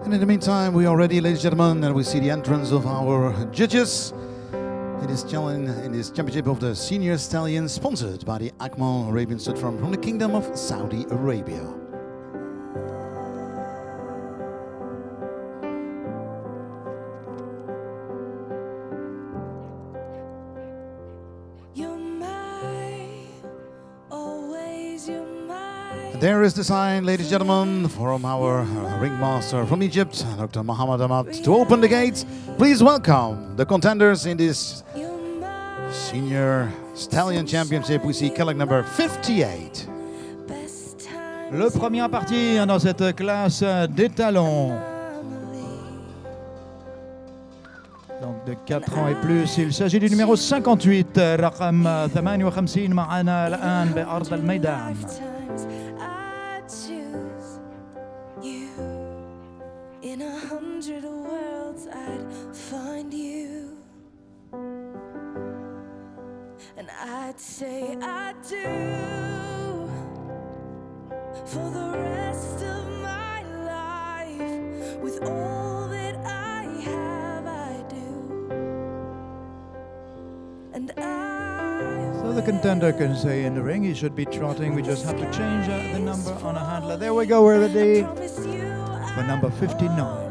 And in the meantime, we are ready, ladies and gentlemen, and we see the entrance of our judges in this championship of the Senior Stallions, sponsored by the Akmal Arabian Stud Farm from the Kingdom of Saudi Arabia. There is the sign, ladies and gentlemen, from our ringmaster from Egypt, Dr. Muhammad Ahmad, to open the gates. Please welcome the contenders in this Senior Stallion Championship. We see Kellogg number 58. Le premier à partir dans cette classe des talons. Donc de 4 ans et plus, il s'agit du numéro 58, رقم 58 معنا الآن بأرض الميدان. I'd say I do for the rest of my life. With all that I have, I do. And So the contender can say in the ring he should be trotting. We just have to change the number on a handler. There we go, we're ready for number 59.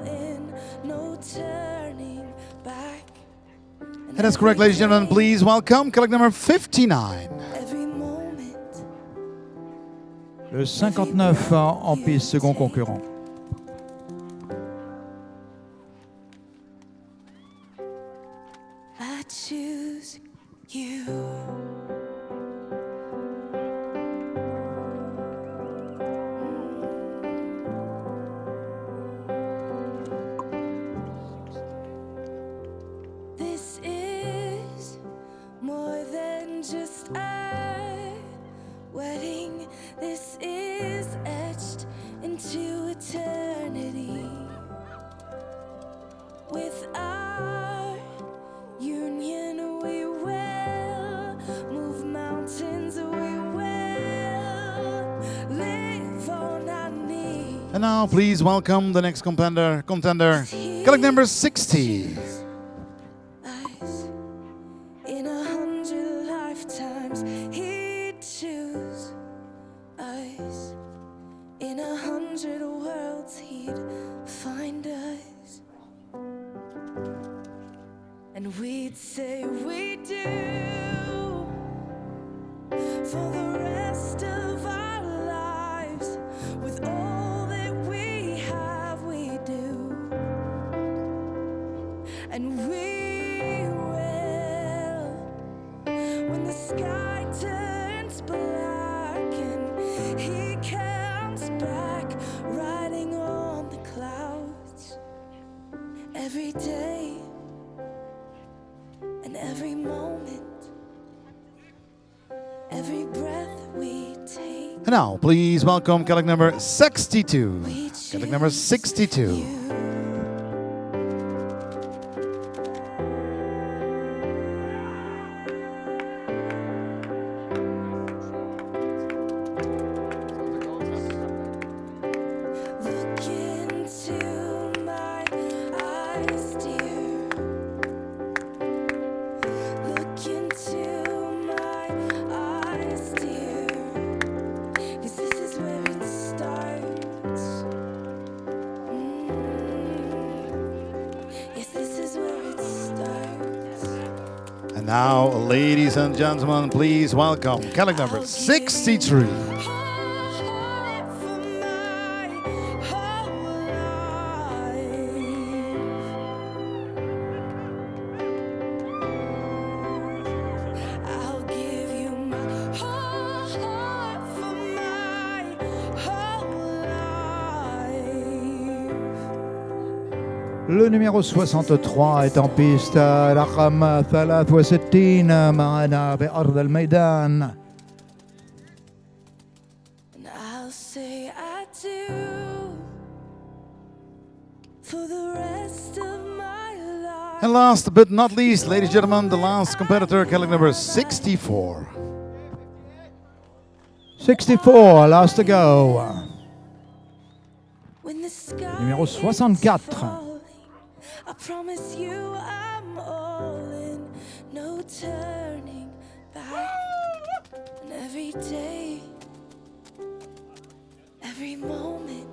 And that's correct, ladies and gentlemen. Please welcome Kellogg number 59. Le 59 en piste, second concurrent. I choose you. Just a wedding, this is etched into eternity. With our union we will move mountains, we will live on our knees. And now please welcome the next contender, Kellogg number 60. In 100 worlds he'd find us, and we'd say we do for the rest of our lives. With all that we have, we do, and we will when the sky turns black and he comes back riding on the clouds. Every day and every moment, every breath we take. And now please welcome Kellogg number 62. Kellogg number 62. And now, ladies and gentlemen, please welcome Kellogg number 63. Le numéro 63 est en piste. رقم 63 معنا بأرض الميدان. And last but not least, ladies and gentlemen, the last competitor, Kellogg number 64. 64, last to go. When the sky Numéro is 64. falling, I promise you I'm all in, no turning back. And every day, every moment,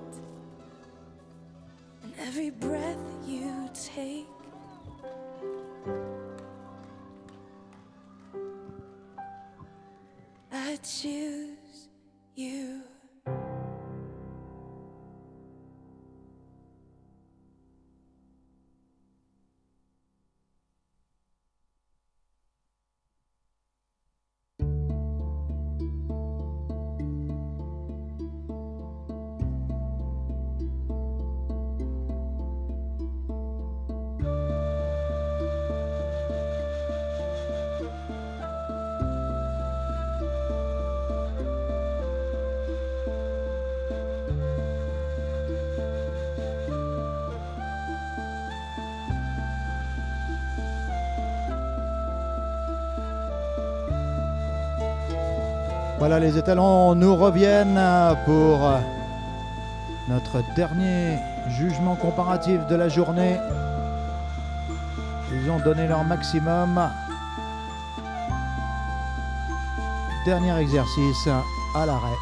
and every breath you take, I choose you. Voilà, les étalons nous reviennent pour notre dernier jugement comparatif de la journée. Ils ont donné leur maximum. Dernier exercice à l'arrêt.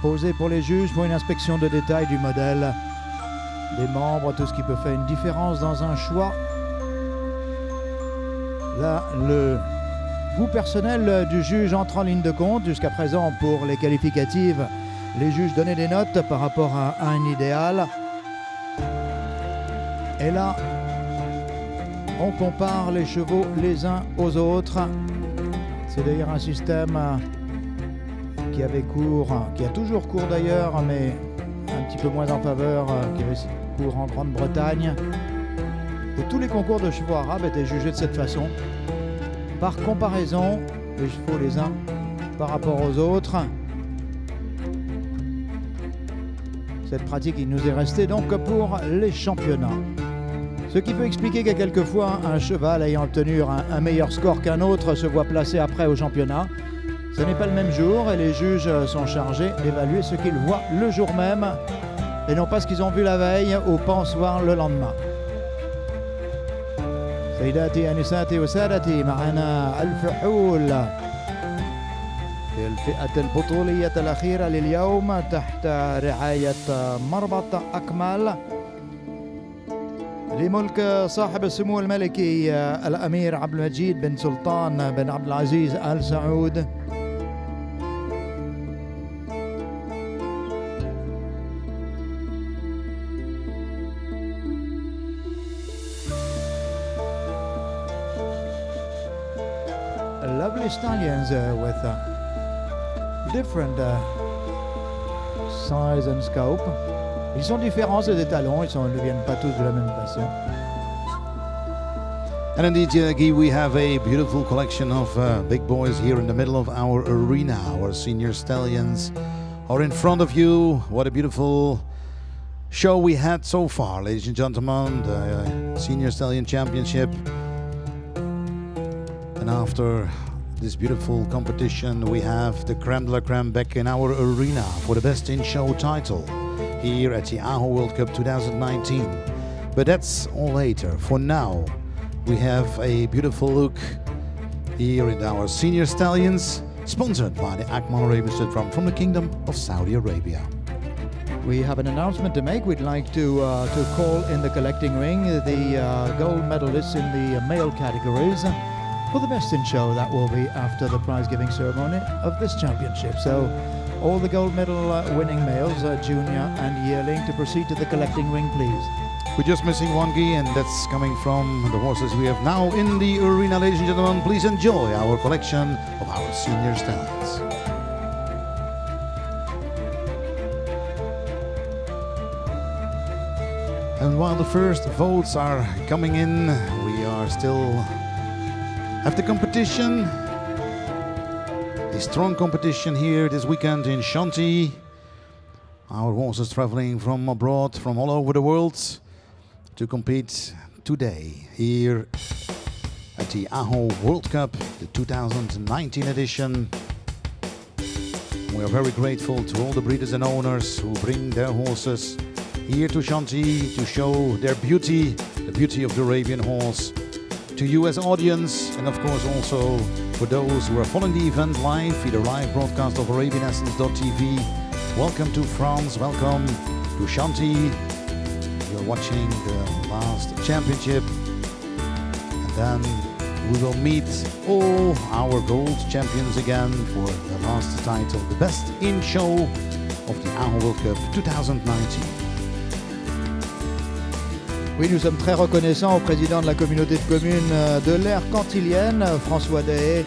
Posé pour les juges pour une inspection de détail du modèle, des membres, tout ce qui peut faire une différence dans un choix. Là, le goût personnel du juge entre en ligne de compte. Jusqu'à présent, pour les qualificatives, les juges donnaient des notes par rapport à un idéal. Et là, on compare les chevaux les uns aux autres. C'est d'ailleurs un système qui avait cours, qui a toujours cours d'ailleurs, mais un petit peu moins en faveur, qui avait cours en Grande-Bretagne. Et tous les concours de chevaux arabes étaient jugés de cette façon. Par comparaison, les chevaux les uns par rapport aux autres. Cette pratique, il nous est resté donc pour les championnats. Ce qui peut expliquer que quelquefois, un cheval ayant obtenu un meilleur score qu'un autre se voit placé après au championnat. Ce n'est pas le même jour et les juges sont chargés d'évaluer ce qu'ils voient le jour même et non pas ce qu'ils ont vu la veille ou pensent voir le lendemain. سيداتي أنساتي وسادتي، معنا الفحول في الفئة البطولية الأخيرة لليوم تحت رعاية مربط أكمل لملك صاحب السمو الملكي الأمير عبد المجيد بن سلطان بن عبد العزيز آل سعود. Lovely stallions with different size and scope. Ils sont différents ces étalons, ils ne viennent pas tous de la même façon. And indeed, Guy, we have a beautiful collection of big boys here in the middle of our arena. Our senior stallions are in front of you. What a beautiful show we had so far, ladies and gentlemen. The Senior Stallion Championship. And after this beautiful competition, we have the creme de la creme back in our arena for the Best in Show title here at the Aho World Cup 2019. But that's all later. For now, we have a beautiful look here in our Senior Stallions, sponsored by the Akmal Arabian Stud from the Kingdom of Saudi Arabia. We have an announcement to make. We'd like to call in the collecting ring the gold medalists in the male categories for the Best in Show. That will be after the prize-giving ceremony of this championship. So all the gold medal winning males, junior and yearling, to proceed to the collecting ring, please. We're just missing one key, and that's coming from the horses we have now in the arena, ladies and gentlemen. Please enjoy our collection of our Senior Stallions. And while the first votes are coming in, we are still have the competition. A strong competition here this weekend in Shanti. Our horses traveling from abroad, from all over the world, to compete today here at the Aho World Cup, the 2019 edition. We are very grateful to all the breeders and owners who bring their horses here to Chantilly to show their beauty, the beauty of the Arabian horse, to you as audience, and of course also for those who are following the event live, either live broadcast of ArabianEssence.tv. Welcome to France, welcome to Chantilly. You're watching the last championship, and then we will meet all our gold champions again for the last title, the best in show of the Aho World Cup 2019. Oui, nous sommes très reconnaissants au président de la communauté de communes de l'Aire cantilienne, François Dahay,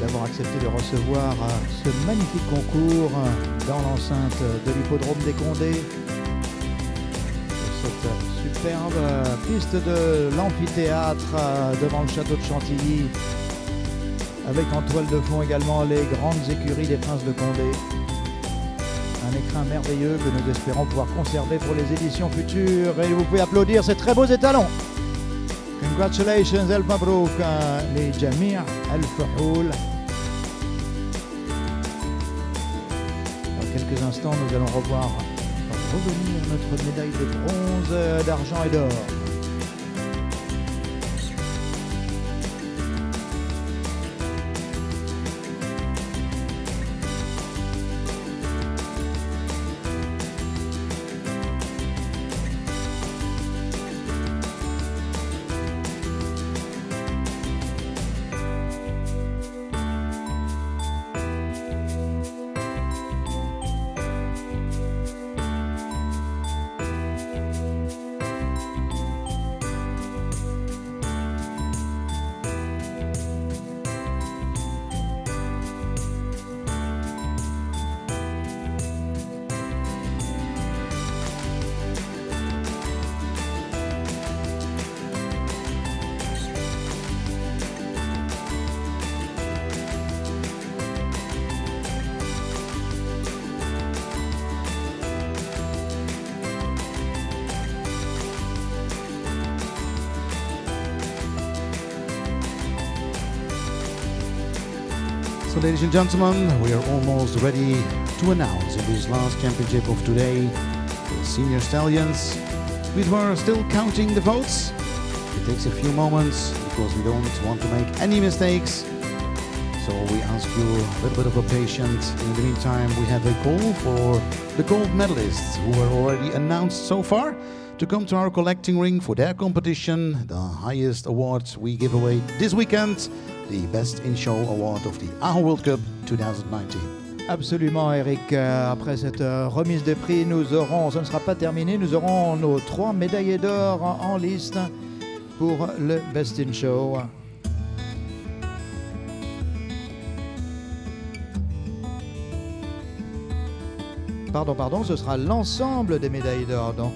d'avoir accepté de recevoir ce magnifique concours dans l'enceinte de l'hippodrome des Condés. Cette superbe piste de l'amphithéâtre devant le château de Chantilly, avec en toile de fond également les grandes écuries des Princes de Condé. Un écrin merveilleux que nous espérons pouvoir conserver pour les éditions futures. Et vous pouvez applaudir ces très beaux étalons. Congratulations, El Mabrouk, les Jamir El Fouhoul. Dans quelques instants, nous allons revoir revenir notre médaille de bronze, d'argent et d'or. So ladies and gentlemen, we are almost ready to announce in this last championship of today the senior stallions. We were still counting the votes. It takes a few moments because we don't want to make any mistakes. So we ask you a little bit of a patience. In the meantime, we have a call for the gold medalists who were already announced so far to come to our collecting ring for their competition, the highest awards we give away this weekend, the Best in Show Award of the Aho World Cup 2019. Absolument, Eric. Après cette remise des prix, nous aurons, ce ne sera pas terminé, nous aurons nos 3 médaillés d'or en liste pour le Best in Show. Pardon, ce sera l'ensemble des médailles d'or. Donc,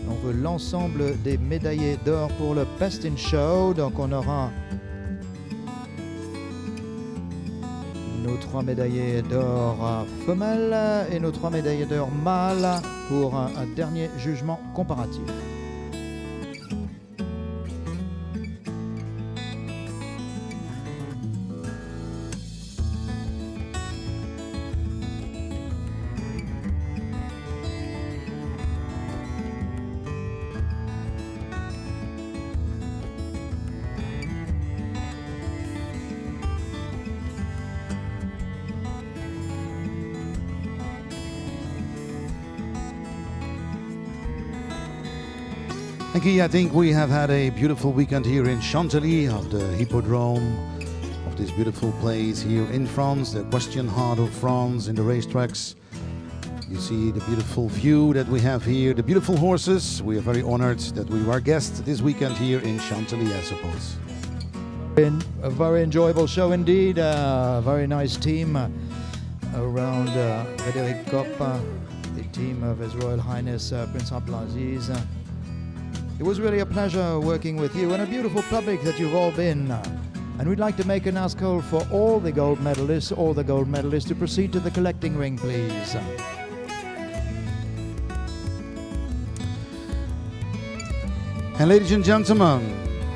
on veut l'ensemble des médaillés d'or pour le Best in Show. Donc, on aura nos 3 médaillés d'or femelles et nos 3 médaillés d'or mâles pour un dernier jugement comparatif. Thank you. I think we have had a beautiful weekend here in Chantilly of the Hippodrome, of this beautiful place here in France, the equestrian heart of France in the racetracks. You see the beautiful view that we have here, the beautiful horses. We are very honored that we were guests this weekend here in Chantilly, I suppose. A very enjoyable show indeed, a very nice team around Frédéric Kopp, the team of His Royal Highness Prince Abdulaziz. It was really a pleasure working with you and a beautiful public that you've all been. And we'd like to make an ask call for all the gold medalists to proceed to the collecting ring, please. And ladies and gentlemen,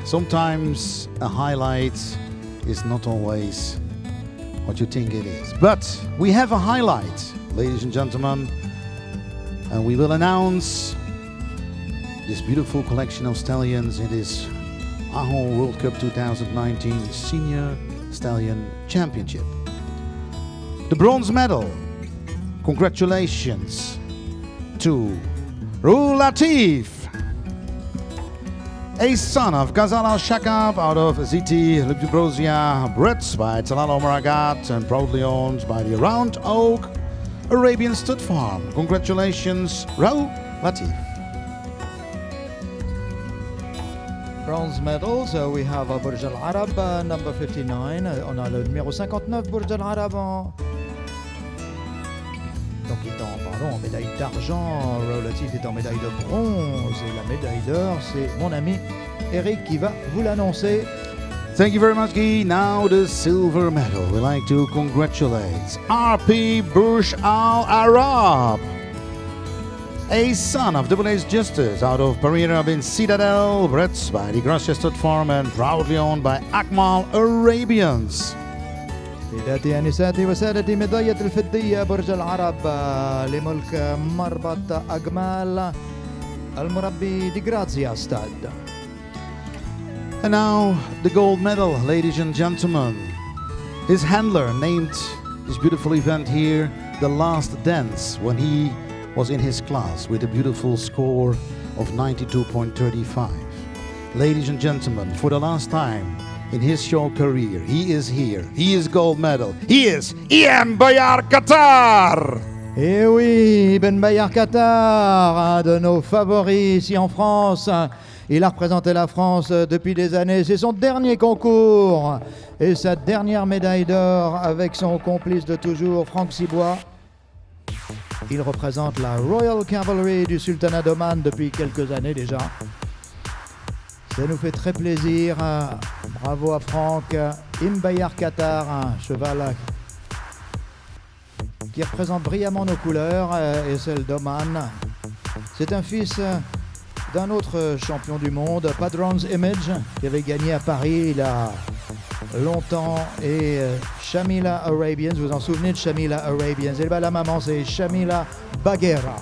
sometimes a highlight is not always what you think it is. But we have a highlight, ladies and gentlemen, and we will announce this beautiful collection of stallions in this Aho World Cup 2019 Senior Stallion Championship. The bronze medal, congratulations to Rul Latif, a son of Ghazal Al-Shakab out of Ziti, Lubibrosia, bred by Talal Omaragat and proudly owned by the Round Oak Arabian Stud Farm. Congratulations, Rul Latif. Bronze medal, so we have Burj Al Arab, number 59. On a le numéro 59, Burj Al Arab donc il est en médaille d'argent. Rul Latif est en médaille de bronze. Et la médaille d'or, c'est mon ami Eric qui va vous l'annoncer. Thank you very much, Guy. Now the silver medal. We'd like to congratulate RP Burj Al Arab, a son of Double Ace Justice out of Barira bin Citadel, bred by the Gracia Stud Farm and proudly owned by Akmal Arabians. في ذات أنساتي وسادتي ميدالية الفضية برج العرب لملك مربط أجمال المربي دي غرازيا ستاد. And now the gold medal, ladies and gentlemen. His handler named this beautiful event here The Last Dance when he was in his class with a beautiful score of 92.35. Ladies and gentlemen, for the last time in his show career, he is here. He is gold medal. He is Ian Bayar Qatar. Et oui, Ben Bayar Qatar, un de nos favoris ici en France. Il a représenté la France depuis des années. C'est son dernier concours et sa dernière médaille d'or avec son complice de toujours, Franck Cibois. Il représente la Royal Cavalry du Sultanat d'Oman depuis quelques années déjà. Ça nous fait très plaisir. Bravo à Franck. Bayar Qatar, un cheval qui représente brillamment nos couleurs et celles d'Oman. C'est un fils d'un autre champion du monde, Padron's Image, qui avait gagné à Paris il y a longtemps, et Shamila Arabians. Vous vous en souvenez de Shamila Arabians? Et bien la maman, c'est Shamila Baghera.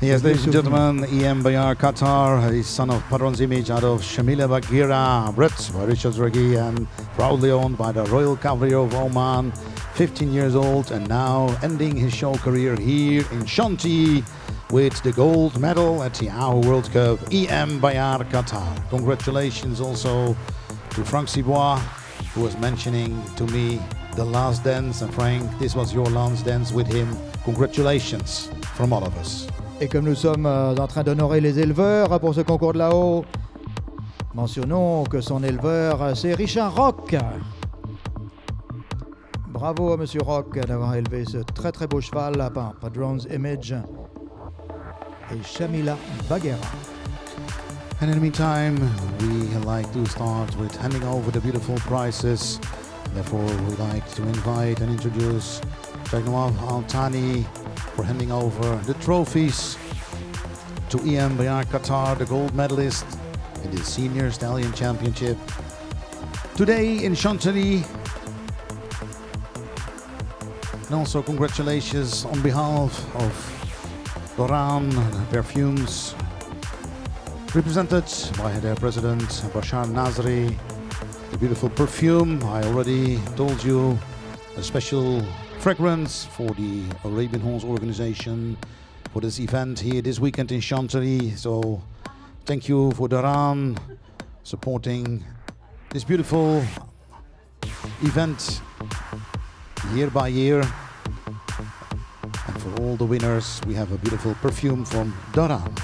Yes, ladies and gentlemen, Ian Bayar Qatar, the son of Padron's Image out of Shamila Baghera, bred by Richard Zergi and proudly owned by the Royal Cavalry of Oman, 15 years old and now ending his show career here in Shanti with the gold medal at the Aho World Cup, Ian Bayar Qatar. Congratulations also to Franck Cibois, who was mentioning to me the last dance, and Frank, this was your last dance with him. Congratulations from all of us. Et comme nous sommes en train d'honorer les éleveurs pour ce concours de là-haut, mentionnons que son éleveur, c'est Richard Rock. Bravo à Monsieur Rock d'avoir élevé ce très très beau cheval, Padron's Image et Shamila Baghera. And in the meantime, we like to start with handing over the beautiful prizes. Therefore, we'd like to invite and introduce Sheikh Nawaf Al-Thani for handing over the trophies to Ian Bayar Qatar, the gold medalist in the Senior Stallion Championship. Today in Chantilly. And also congratulations on behalf of Doran Perfumes, represented by their president Bashar Nazri. The beautiful perfume, I already told you, a special fragrance for the Arabian Horse organization for this event here this weekend in Chantilly. So thank you for Doran supporting this beautiful event year by year. And for all the winners, we have a beautiful perfume from Doran.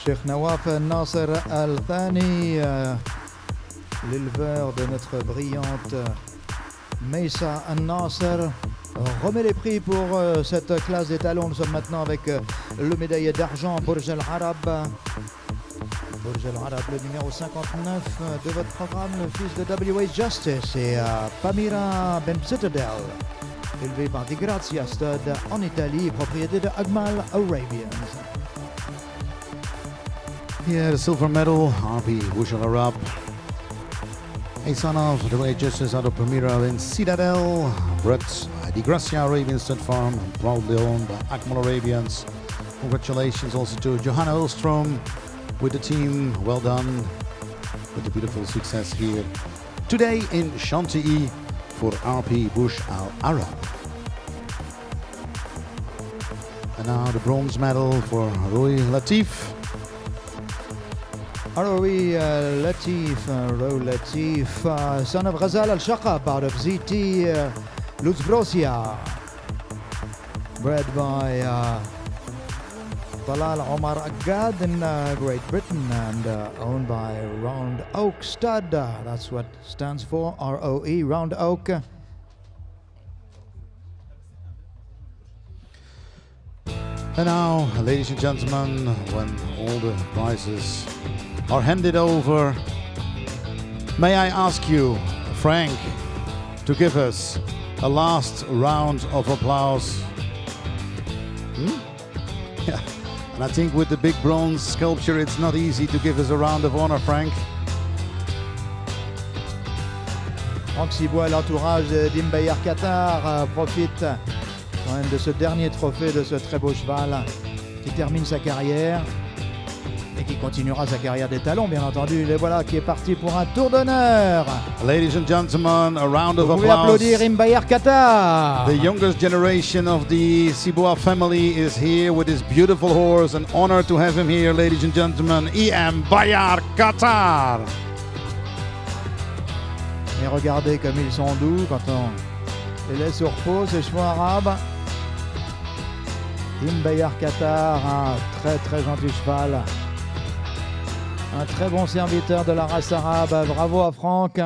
Sheikh Nawaf Nasser Al-Thani, l'éleveur de notre brillante Mesa Nasser, remet les prix pour cette classe des talons. Nous sommes maintenant avec le médaillé d'argent Burj Al Arab. Burj Al Arab, le numéro 59 de votre programme, le fils de W.A. Justice, et Pamira Ben Citadel, élevé par Di Grazia Stud en Italie, propriété de Agmal Arabians. Yeah, the silver medal, RP Bush Al Arab. A son of the great justice out of Primera in Citadel, Brett Di Gracia Arabian Stud Farm, proudly owned by Akmal Arabians. Congratulations also to Johanna Ostrom with the team. Well done with the beautiful success here today in Chantilly for RP Bush Al Arab. And now the bronze medal for Roy Latif. Roy Latif, son of Ghazal Al-Shaqab out of ZT Luzbrosia, bred by Talal Omar Aggad in Great Britain and owned by Round Oak Stud. That's what stands for, ROE, Round Oak. And now, ladies and gentlemen, when all the prizes are handed over, may I ask you, Frank, to give us a last round of applause? Yeah. And I think with the big bronze sculpture, it's not easy to give us a round of honor, Frank. Franck Cibois, l'entourage d'Imbayar Qatar profite quand même de ce dernier trophée de ce très beau cheval qui termine sa carrière et qui continuera sa carrière des talons, bien entendu. Et voilà qui est parti pour un tour d'honneur. Ladies and gentlemen, a round of Vous pouvez applause. applaudir Imbayar Qatar. The youngest generation of the Cibois family is here with his beautiful horse. An honor to have him here, ladies and gentlemen. Imbayar Qatar. Et regardez comme ils sont doux quand on les laisse au repos, ces chevaux arabes. Imbayar Qatar, un très très gentil cheval. Un très bon serviteur de la race arabe. Bravo à Franck.